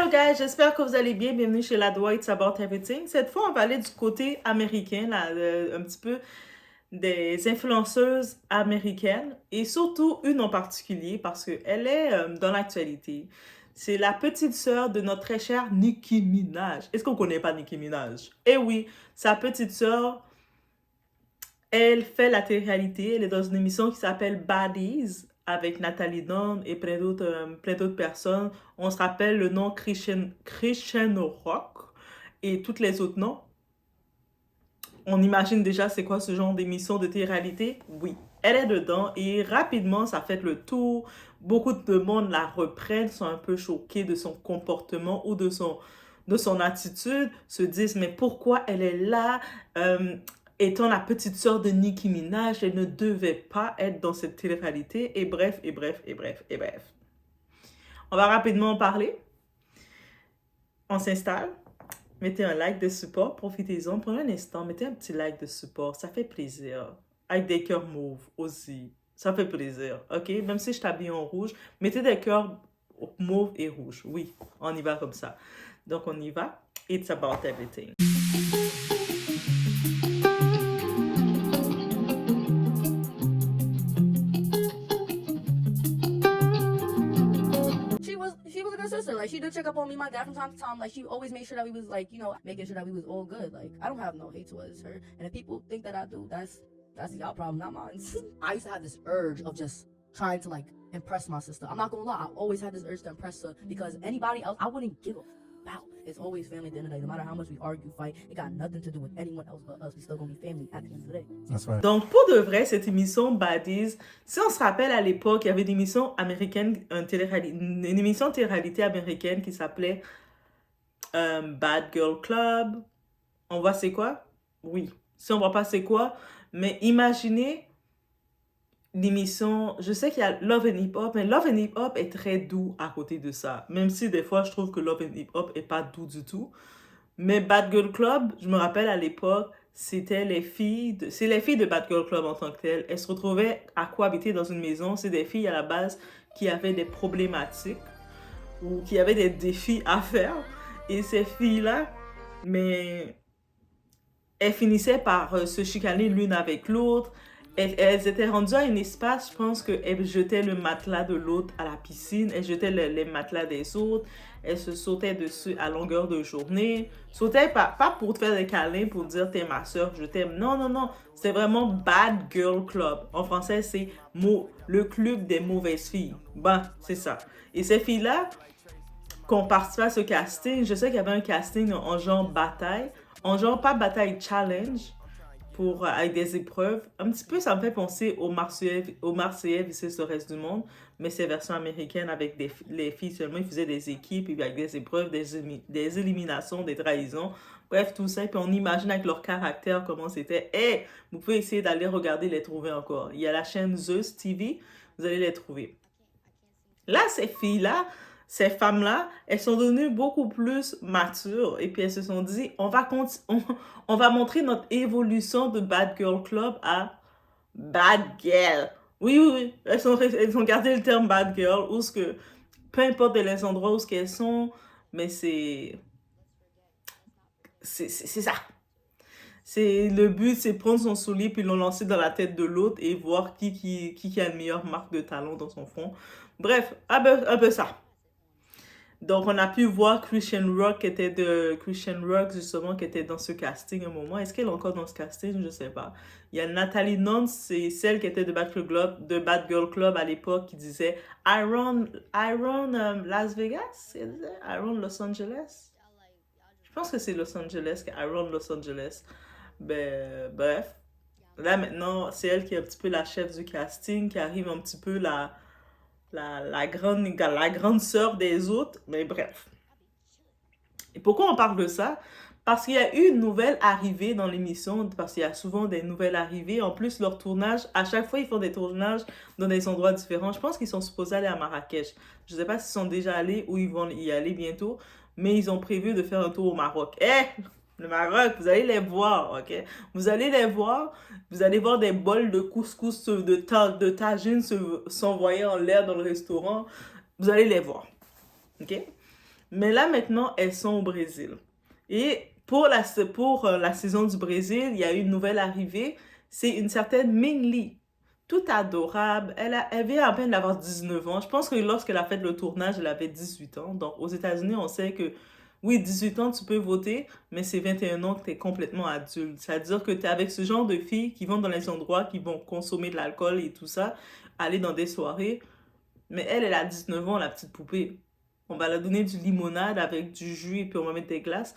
Hello guys, j'espère que vous allez bien. Bienvenue chez La Dwight It's About Everything. Cette fois, on va aller du côté américain, là, un petit peu des influenceuses américaines et surtout une en particulier parce qu'elle est dans l'actualité. C'est la petite sœur de notre très chère Nicki Minaj. Est-ce qu'on connaît pas Nicki Minaj? Eh oui, sa petite sœur, elle fait la télé-réalité. Elle est dans une émission qui s'appelle Baddies avec Nathalie Nunn et plein d'autres personnes. On se rappelle le nom Christian Rock et tous les autres noms. On imagine déjà c'est quoi ce genre d'émission de télé-réalité? Oui, elle est dedans et rapidement ça fait le tour. Beaucoup de monde la reprennent, sont un peu choqués de son comportement ou de son attitude, se disent mais pourquoi elle est là? Étant la petite sœur de Nicki Minaj, elle ne devait pas être dans cette télé-réalité. Et bref, et bref, et bref, et bref. On va rapidement en parler. On s'installe. Mettez un like de support, profitez-en. Prenez un instant, mettez un petit like de support, ça fait plaisir. Avec des cœurs mauves aussi, ça fait plaisir, ok? Même si je t'habille en rouge, mettez des cœurs mauves et rouges. Oui, on y va comme ça. Donc on y va. It's about everything. She was a good sister. Like, she did check up on me, my dad, from time to time. Like, she always made sure that we was, like, you know, making sure that we was all good. Like, I don't have no hate towards her. And if people think that I do, that's y'all problem, not mine. I used to have this urge of just trying to, like, impress my sister. I'm not gonna lie, I always had this urge to impress her because anybody else, I wouldn't give a about. It's always family at the end of the day. No matter how much we argue, fight, it got nothing to do with anyone else but us. We still gonna be family at the end of the day. That's right. Donc, pour de vrai, cette émission Baddies, si on se rappelle à l'époque, il y avait une émission américaine, une émission de télé-réalité américaine qui s'appelait Bad Girl Club. On voit c'est quoi? Oui. Si on voit pas c'est quoi, mais imaginez l'émission, je sais qu'il y a Love and Hip Hop, mais Love and Hip Hop est très doux à côté de ça. Même si des fois, je trouve que Love and Hip Hop est pas doux du tout. Mais Bad Girl Club, je me rappelle à l'époque, c'est les filles de Bad Girl Club en tant que telles. Elles se retrouvaient à cohabiter dans une maison. C'est des filles à la base qui avaient des problématiques ou qui avaient des défis à faire. Et ces filles-là, mais elles finissaient par se chicaner l'une avec l'autre. Elles étaient rendues à un espace, je pense qu'elles jetaient le matelas de l'autre à la piscine, elles jetaient les matelas des autres, elles se sautaient dessus à longueur de journée. Sautaient pas pour te faire des câlins, pour dire t'es ma soeur, je t'aime. Non, non, non. C'est vraiment Bad Girl Club. En français, c'est le club des mauvaises filles. Ben, c'est ça. Et ces filles-là, qu'on participait à ce casting, je sais qu'il y avait un casting en genre bataille, en genre pas bataille challenge, avec des épreuves. Un petit peu, ça me fait penser aux Marseillais versus le reste du monde, mais c'est version américaine avec les filles seulement. Ils faisaient des équipes, avec des épreuves, des éliminations, des trahisons. Bref, tout ça. Et puis on imagine avec leur caractère comment c'était. Et vous pouvez essayer d'aller regarder, les trouver encore. Il y a la chaîne Zeus TV, vous allez les trouver. Là, ces filles-là, ces femmes-là, elles sont devenues beaucoup plus matures et puis elles se sont dit, on va montrer notre évolution de Bad Girl Club à Bad Girl. Oui, oui, oui. Elles ont gardé le terme Bad Girl, peu importe les endroits où elles sont, mais c'est ça. Le but, c'est prendre son soulier puis le lancer dans la tête de l'autre et voir qui a une meilleure marque de talon dans son front. Bref, un peu ça. Donc, on a pu voir Christian Rock, justement, qui était dans ce casting à un moment. Est-ce qu'elle est encore dans ce casting? Je ne sais pas. Il y a Nathalie Nunn, c'est celle qui était de Bad Girl Club à l'époque, qui disait I run Las Vegas? I run Los Angeles? Je pense que c'est Los Angeles, I run Los Angeles. Ben, bref. Là, maintenant, c'est elle qui est un petit peu la chef du casting, qui arrive un petit peu la grande sœur des autres, mais bref. Et pourquoi on parle de ça? Parce qu'il y a eu une nouvelle arrivée dans l'émission, parce qu'il y a souvent des nouvelles arrivées. En plus, leur tournage, à chaque fois, ils font des tournages dans des endroits différents. Je pense qu'ils sont supposés aller à Marrakech. Je ne sais pas s'ils sont déjà allés ou ils vont y aller bientôt, mais ils ont prévu de faire un tour au Maroc. Le Maroc, vous allez les voir, ok? Vous allez les voir, vous allez voir des bols de couscous, de tagine s'envoyer en l'air dans le restaurant. Vous allez les voir, ok? Mais là, maintenant, elles sont au Brésil. Et pour la saison du Brésil, il y a eu une nouvelle arrivée. C'est une certaine Ming Lee. Tout adorable. Elle vient à peine d'avoir 19 ans. Je pense que lorsqu'elle a fait le tournage, elle avait 18 ans. Donc, aux États-Unis, on sait que, oui, 18 ans, tu peux voter, mais c'est 21 ans que tu es complètement adulte. C'est-à-dire que tu es avec ce genre de filles qui vont dans les endroits, qui vont consommer de l'alcool et tout ça, aller dans des soirées. Mais elle a 19 ans, la petite poupée. On va la donner du limonade avec du jus et puis on va mettre des glaces.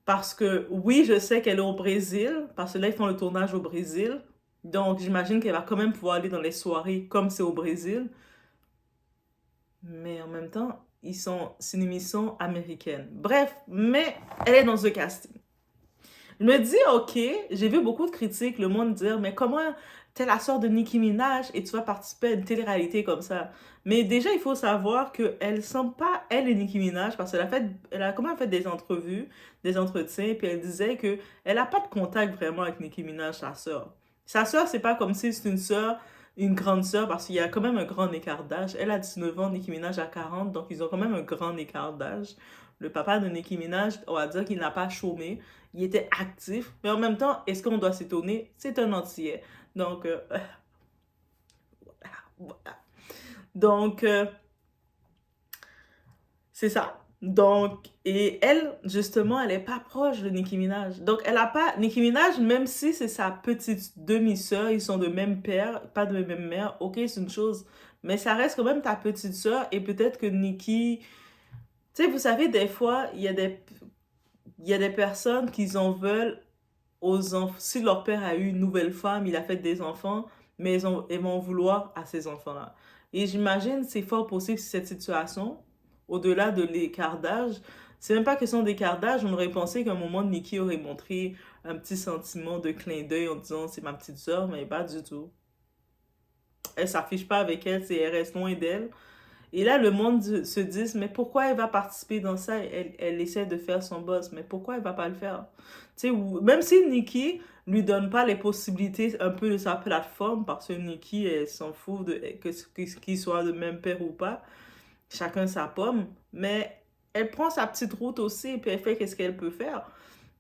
Parce que oui, je sais qu'elle est au Brésil, parce que là, ils font le tournage au Brésil. Donc, j'imagine qu'elle va quand même pouvoir aller dans les soirées comme c'est au Brésil. Mais en même temps, c'est une émission américaine. Bref, mais elle est dans ce casting. Je me dis, ok, j'ai vu beaucoup de critiques, le monde dire, mais comment t'es la sœur de Nicki Minaj et tu vas participer à une télé-réalité comme ça? Mais déjà, il faut savoir qu'elle semble pas, elle et Nicki Minaj, parce elle a quand même fait des entrevues, des entretiens, puis elle disait que elle a pas de contact vraiment avec Nicki Minaj, sa sœur. Sa sœur, c'est pas comme si c'est une sœur, une grande sœur, parce qu'il y a quand même un grand écart d'âge. Elle a 19 ans, Nicki Minaj a 40, donc ils ont quand même un grand écart d'âge. Le papa de Nicki Minaj, on va dire qu'il n'a pas chômé, il était actif, mais en même temps, est-ce qu'on doit s'étonner? C'est un entier. Donc, voilà. Donc, c'est ça. Donc, et elle, justement, elle est pas proche de Nicki Minaj. Donc, elle a pas, Nicki Minaj, même si c'est sa petite demi-sœur, ils sont de même père, pas de même mère, ok, c'est une chose. Mais ça reste quand même ta petite sœur et peut-être que Nicki, tu sais, vous savez, des fois, il y a des personnes qui en veulent aux enfants. Si leur père a eu une nouvelle femme, il a fait des enfants, mais ils vont vouloir à ces enfants-là. Et j'imagine c'est fort possible que cette situation, au-delà de l'écart d'âge, c'est même pas question d'écart d'âge, on aurait pensé qu'à un moment, Nikki aurait montré un petit sentiment de clin d'œil en disant c'est ma petite sœur, mais pas du tout. Elle s'affiche pas avec elle, elle reste loin d'elle. Et là, le monde se dit, mais pourquoi elle va participer dans ça? Elle essaie de faire son boss, mais pourquoi elle va pas le faire? Tu sais, même si Nikki lui donne pas les possibilités un peu de sa plateforme, parce que Nikki, elle s'en fout qu'il soit de même père ou pas, chacun sa pomme, mais elle prend sa petite route aussi, et puis elle fait qu'est-ce qu'elle peut faire.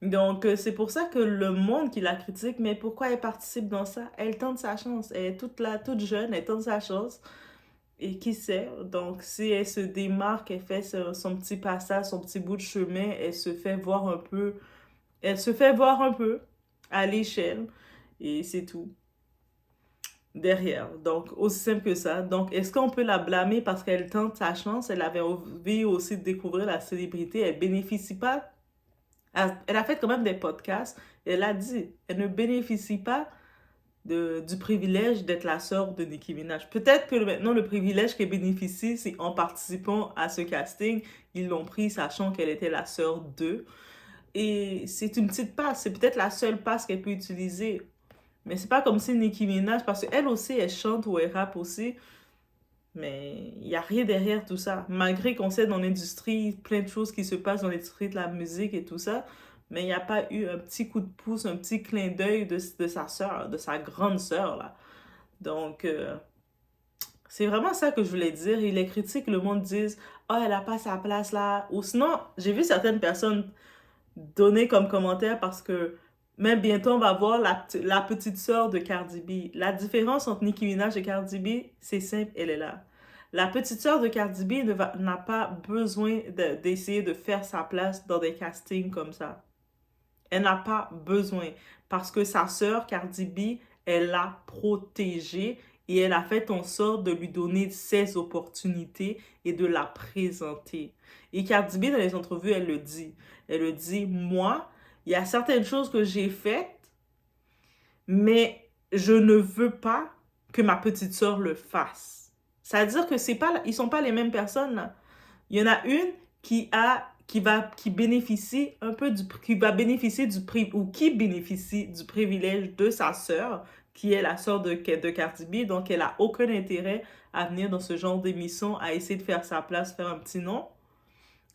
Donc, c'est pour ça que le monde qui la critique, mais pourquoi elle participe dans ça? Elle tente sa chance. Elle est toute là, toute jeune, elle tente sa chance. Et qui sait, donc si elle se démarque, elle fait son petit passage, son petit bout de chemin, elle se fait voir un peu à l'échelle et c'est tout derrière. Donc aussi simple que ça. Donc est-ce qu'on peut la blâmer parce qu'elle tente sa chance? Elle avait envie aussi de découvrir la célébrité, elle bénéficie pas. Elle a fait quand même des podcasts, elle a dit, elle ne bénéficie pas du privilège d'être la sœur de Nicki Minaj. Peut-être que maintenant, le privilège qu'elle bénéficie, c'est en participant à ce casting, ils l'ont pris sachant qu'elle était la sœur d'eux. Et c'est une petite passe, c'est peut-être la seule passe qu'elle peut utiliser. Mais c'est pas comme si Nicki Minaj, parce qu'elle aussi, elle chante ou elle rappe aussi, mais il n'y a rien derrière tout ça. Malgré qu'on sait dans l'industrie plein de choses qui se passent dans l'industrie de la musique et tout ça, mais il n'y a pas eu un petit coup de pouce, un petit clin d'œil de sa sœur, de sa grande sœur, là. Donc, c'est vraiment ça que je voulais dire. Et les critiques, le monde disent, oh, elle n'a pas sa place là. Ou sinon, j'ai vu certaines personnes donner comme commentaire parce que même bientôt, on va voir la petite sœur de Cardi B. La différence entre Nicki Minaj et Cardi B, c'est simple, elle est là. La petite sœur de Cardi B n'a pas besoin d'essayer de faire sa place dans des castings comme ça. Elle n'a pas besoin parce que sa sœur Cardi B, elle l'a protégée et elle a fait en sorte de lui donner ses opportunités et de la présenter. Et Cardi B, dans les entrevues, elle le dit. Elle le dit, moi, il y a certaines choses que j'ai faites, mais je ne veux pas que ma petite sœur le fasse. C'est-à-dire que ils sont pas les mêmes personnes, là. Il y en a une qui bénéficie un peu qui va bénéficier qui bénéficie du privilège de sa sœur, qui est la sœur de Cardi B, donc elle a aucun intérêt à venir dans ce genre d'émission, à essayer de faire sa place, faire un petit nom.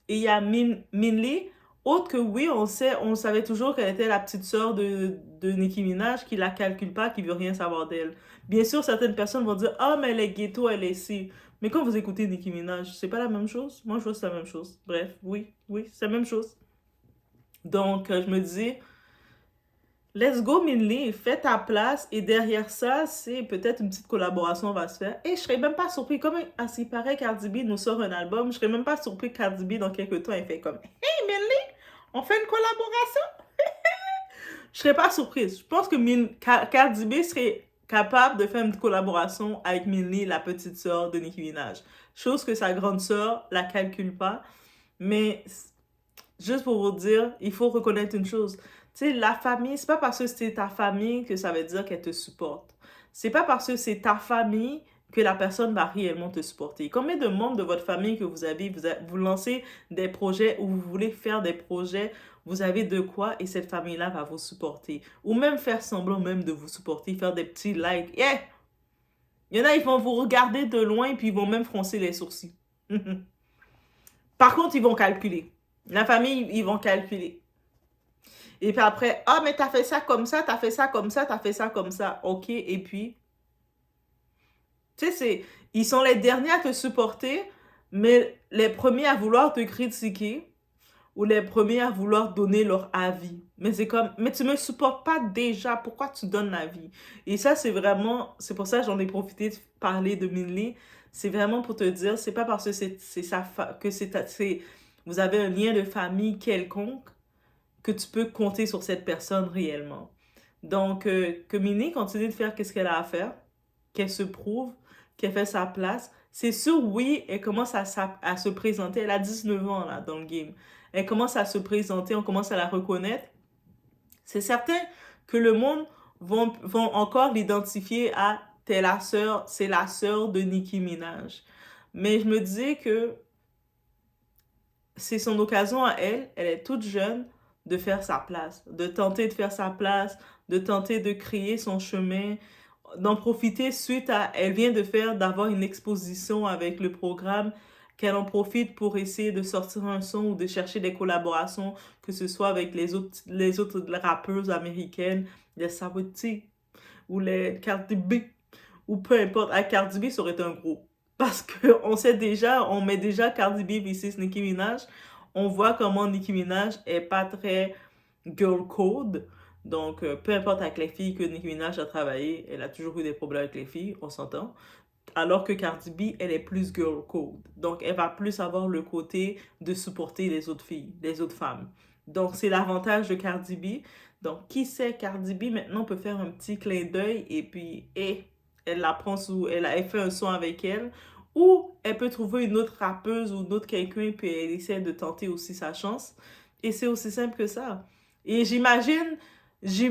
Et il y a Min Lee, autre que oui, on savait toujours qu'elle était la petite sœur de Nicki Minaj, qui la calcule pas, qui veut rien savoir d'elle. Bien sûr, certaines personnes vont dire, ah, mais elle est ghetto, elle est ici. Mais quand vous écoutez Nicki Minaj, c'est pas la même chose? Moi, je vois que c'est la même chose. Bref, oui, c'est la même chose. Donc, je me dis, let's go, Minli, fais ta place. Et derrière ça, c'est peut-être une petite collaboration va se faire. Et je serais même pas surpris, comme à ce qui paraît, Cardi B nous sort un album, je serais même pas surpris que Cardi B, dans quelques temps, elle fait comme, hey, Minli, on fait une collaboration? Je serais pas surprise. Je pense que Cardi B serait capable de faire une collaboration avec Minli, la petite sœur de Nicki Minaj. Chose que sa grande sœur la calcule pas. Mais juste pour vous dire, il faut reconnaître une chose. Tu sais, la famille, c'est pas parce que c'est ta famille que ça veut dire qu'elle te supporte. C'est pas parce que c'est ta famille que la personne va réellement te supporter. Combien de membres de votre famille que vous avez, vous lancez des projets ou vous voulez faire des projets, vous avez de quoi et cette famille-là va vous supporter. Ou même faire semblant même de vous supporter, faire des petits likes. Yeah! Il y en a, ils vont vous regarder de loin et puis ils vont même froncer les sourcils. Par contre, ils vont calculer. La famille, ils vont calculer. Et puis après, ah, mais t'as fait ça comme ça, t'as fait ça comme ça, t'as fait ça comme ça. OK, et puis, tu sais, ils sont les derniers à te supporter, mais les premiers à vouloir te critiquer ou les premiers à vouloir donner leur avis. Mais c'est comme, mais tu me supportes pas déjà, pourquoi tu donnes l'avis? Et ça, c'est vraiment, c'est pour ça que j'en ai profité de parler de Minli. C'est vraiment pour te dire, c'est pas parce que vous avez un lien de famille quelconque que tu peux compter sur cette personne réellement. Donc, que Minnie continue de faire qu'est-ce qu'elle a à faire, qu'elle se prouve, qu'elle fait sa place. C'est sûr, oui, elle commence à se présenter. Elle a 19 ans, là, dans le game. Elle commence à se présenter, on commence à la reconnaître. C'est certain que le monde vont encore l'identifier à t'es la sœur, c'est la sœur de Nicki Minaj. Mais je me disais que c'est son occasion à elle, elle est toute jeune, de faire sa place, de tenter de faire sa place, de tenter de créer son chemin, d'en profiter suite à, elle vient de faire, d'avoir une exposition avec le programme, qu'elle en profite pour essayer de sortir un son ou de chercher des collaborations, que ce soit avec les autres rappeuses américaines, les Saweetie ou les Cardi B, ou peu importe, à Cardi B, ça aurait été un gros. Parce que on sait déjà, on met déjà Cardi B versus Nicki Minaj. On voit comment Nicki Minaj est pas très girl code. Donc, peu importe avec les filles que Nicki Minaj a travaillé, elle a toujours eu des problèmes avec les filles, on s'entend. Alors que Cardi B, elle est plus girl code. Donc, elle va plus avoir le côté de supporter les autres filles, les autres femmes. Donc, c'est l'avantage de Cardi B. Donc, qui sait, Cardi B, maintenant, peut faire un petit clin d'œil et puis, elle la prend sous, elle fait un son avec elle. Ou elle peut trouver une autre rappeuse ou d'autres quelqu'un puis elle essaie de tenter aussi sa chance. Et c'est aussi simple que ça. Et j'imagine, je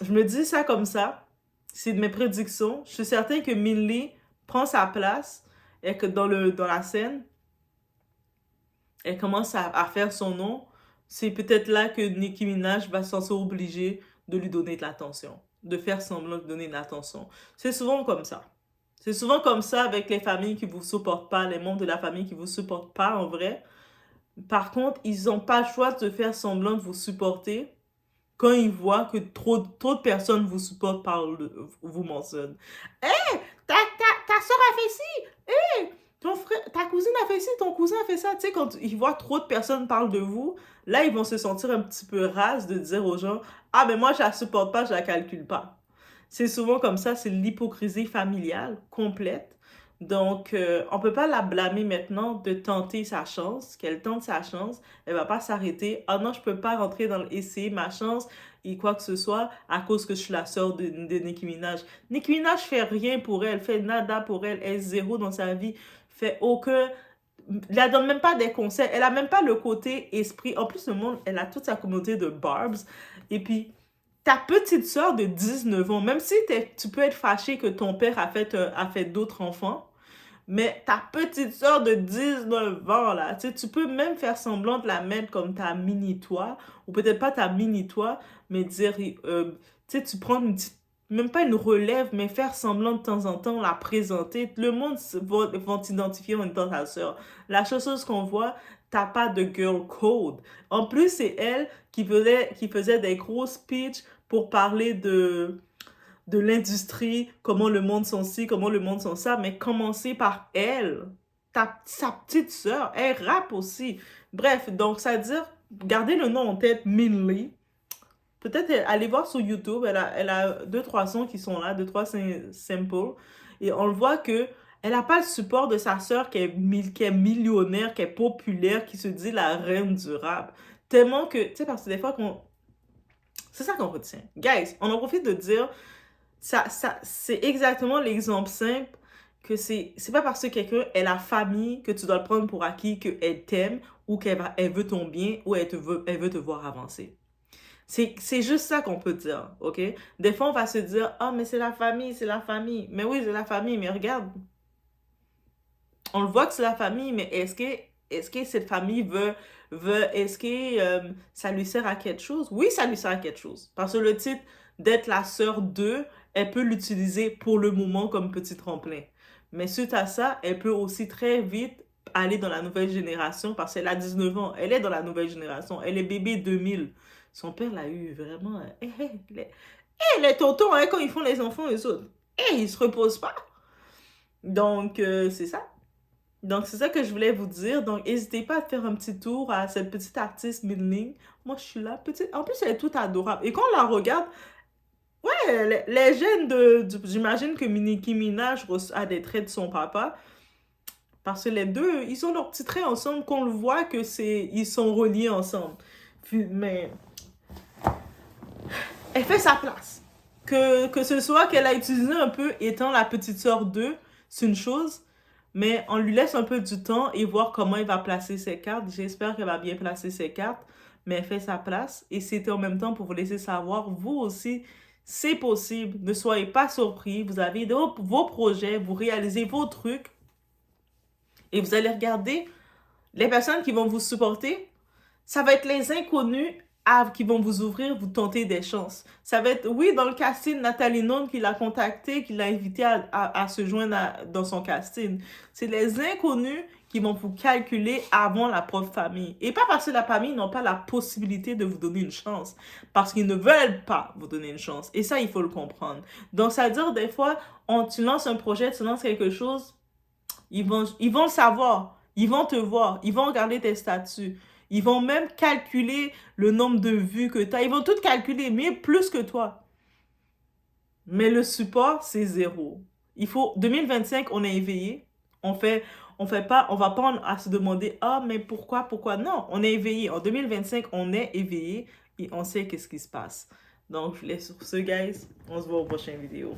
me dis ça comme ça, c'est de mes prédictions. Je suis certain que Minli prend sa place et que dans la scène, elle commence à faire son nom. C'est peut-être là que Nicki Minaj va se sentir obligée de lui donner de l'attention, de faire semblant de donner de l'attention. C'est souvent comme ça. C'est souvent comme ça avec les familles qui vous supportent pas, les membres de la famille qui vous supportent pas en vrai. Par contre, ils n'ont pas le choix de faire semblant de vous supporter quand ils voient que trop de personnes vous supportent, vous mentionnent. Hé, ta soeur a fait ci! Hé, ton frère, ta cousine a fait ci, ton cousin a fait ça. Tu sais, quand ils voient trop de personnes parler de vous, là, ils vont se sentir un petit peu rases de dire aux gens, ah, mais moi, je la supporte pas, je la calcule pas. C'est souvent comme ça, c'est l'hypocrisie familiale complète. Donc, on peut pas la blâmer maintenant de tenter sa chance, qu'elle tente sa chance. Elle va pas s'arrêter. Ah non, je peux pas rentrer dans essayer ma chance et quoi que ce soit à cause que je suis la sœur de Nicki Minaj. Nicki Minaj fait rien pour elle, fait nada pour elle, elle est zéro dans sa vie, fait aucun... Elle donne même pas des conseils, elle a même pas le côté esprit. En plus, le monde, elle a toute sa communauté de barbs. Et puis, ta petite sœur de 19 ans, même si tu peux être fâché que ton père a fait d'autres enfants, mais ta petite sœur de 19 ans, là, tu peux même faire semblant de la mettre comme ta mini-toi, ou peut-être pas ta mini-toi, mais dire, tu prends même pas une relève, mais faire semblant de temps en temps, la présenter. Le monde va t'identifier en étant ta sœur. La chose qu'on voit, t'as pas de girl code. En plus, c'est elle qui faisait des gros speeches pour parler de l'industrie, comment le monde sont ci, comment le monde sont ça, mais commencer par elle, sa petite sœur, elle rappe aussi. Bref, donc ça veut dire, gardez le nom en tête, Min Lee. Peut-être aller voir sur YouTube, elle a 2-3 sons qui sont là, 2-3 samples, et on le voit que elle n'a pas le support de sa sœur qui est millionnaire, qui est populaire, qui se dit la reine du rap. Tellement que, tu sais, parce que des fois, c'est ça qu'on retient. Guys, on en profite de dire, c'est exactement l'exemple simple que c'est pas parce que quelqu'un est la famille que tu dois le prendre pour acquis qu'elle t'aime ou elle veut ton bien ou elle veut te voir avancer. C'est juste ça qu'on peut dire, ok? Des fois, on va se dire, ah, mais c'est la famille, c'est la famille. Mais oui, c'est la famille, mais regarde, on le voit que c'est la famille, mais est-ce que cette famille est-ce que ça lui sert à quelque chose? Oui, ça lui sert à quelque chose. Parce que le titre d'être la sœur d'eux, elle peut l'utiliser pour le moment comme petit tremplin. Mais suite à ça, elle peut aussi très vite aller dans la nouvelle génération parce qu'elle a 19 ans. Elle est dans la nouvelle génération. Elle est bébé 2000. Son père l'a eu vraiment. Les tontons, hein, quand ils font les enfants, eux autres, ils se reposent pas. Donc, c'est ça. Donc, c'est ça que je voulais vous dire. Donc, n'hésitez pas à faire un petit tour à cette petite artiste Min. Moi, je suis là. Petite. En plus, elle est toute adorable. Et quand on la regarde, ouais, les gènes j'imagine que Nicki Minaj a des traits de son papa. Parce que les deux, ils ont leurs petits traits ensemble, qu'on le voit ils sont reliés ensemble. Mais elle fait sa place. Que ce soit qu'elle a utilisé un peu étant la petite sœur d'eux, c'est une chose. Mais on lui laisse un peu du temps et voir comment il va placer ses cartes. J'espère qu'elle va bien placer ses cartes, mais elle fait sa place. Et c'était en même temps pour vous laisser savoir, vous aussi, c'est possible. Ne soyez pas surpris. Vous avez vos projets, vous réalisez vos trucs. Et vous allez regarder les personnes qui vont vous supporter. Ça va être les inconnus qui vont vous ouvrir, vous tenter des chances. Ça va être, oui, dans le casting, Nathalie Nonne qui l'a contacté, qui l'a invité à se joindre dans son casting. C'est les inconnus qui vont vous calculer avant la propre famille. Et pas parce que la famille n'a pas la possibilité de vous donner une chance. Parce qu'ils ne veulent pas vous donner une chance. Et ça, il faut le comprendre. Donc, ça veut dire, des fois, tu lances un projet, tu lances quelque chose, ils vont le savoir. Ils vont te voir. Ils vont regarder tes statuts. Ils vont même calculer le nombre de vues que tu as. Ils vont tout calculer, mais plus que toi. Mais le support, c'est zéro. 2025, on est éveillé. On va pas à se demander, ah, mais pourquoi? Non, on est éveillé. En 2025, on est éveillé et on sait qu'est-ce qui se passe. Donc, je vous laisse sur ce, guys. On se voit aux prochaines vidéos.